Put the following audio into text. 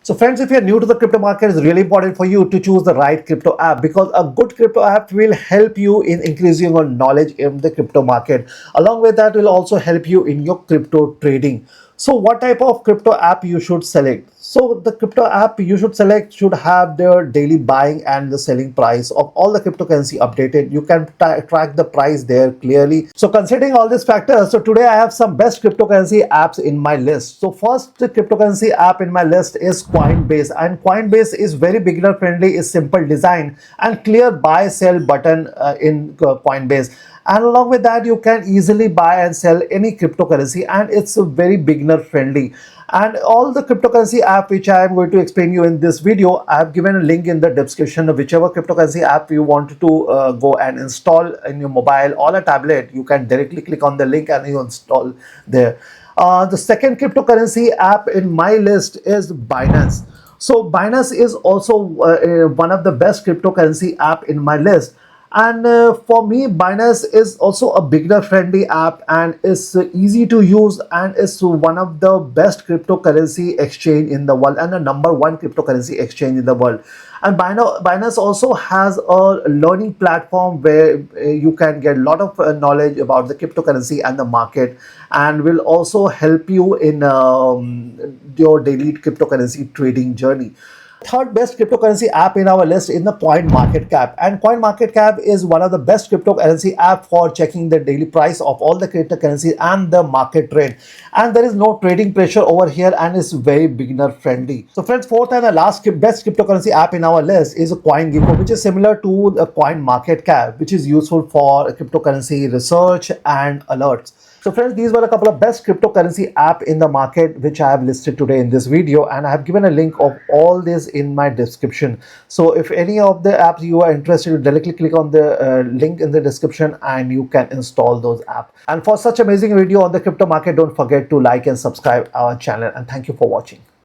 So friends, if you're new to the crypto market, it's really important for you to choose the right crypto app, because a good crypto app will help you in increasing your knowledge in the crypto market. Along with that, will also help you in your crypto trading. So what type of crypto app you should select? So the crypto app you should select should have their daily buying and the selling price of all the cryptocurrency updated. You can track the price there clearly. So considering all these factors, so today I have some best cryptocurrency apps in my list. So first cryptocurrency app in my list is Coinbase, and Coinbase is very beginner friendly, is simple design and clear buy sell button in Coinbase. And along with that, you can easily buy and sell any cryptocurrency, and it's very beginner friendly. And all the cryptocurrency app which I am going to explain you in this video, I have given a link in the description of whichever cryptocurrency app you want to go and install in your mobile or a tablet. You can directly click on the link and you install there. The second cryptocurrency app in my list is Binance. So Binance is also one of the best cryptocurrency app in my list. And for me, Binance is also a beginner friendly app and is easy to use, and is one of the best cryptocurrency exchange in the world and the number one cryptocurrency exchange in the world. And Binance also has a learning platform where you can get a lot of knowledge about the cryptocurrency and the market, and will also help you in your daily cryptocurrency trading journey. Third best cryptocurrency app in our list is the CoinMarketCap, and CoinMarketCap is one of the best cryptocurrency app for checking the daily price of all the cryptocurrency and the market trade, and there is no trading pressure over here, and is very beginner friendly. So friends, fourth and the last best cryptocurrency app in our list is CoinGecko, which is similar to the CoinMarketCap, which is useful for cryptocurrency research and alerts. So friends, these were a couple of best cryptocurrency app in the market which I have listed today in this video, and I have given a link of all this in my description. So if any of the apps you are interested in, directly click on the link in the description and you can install those apps. And for such amazing video on the crypto market, don't forget to like and subscribe our channel, and thank you for watching.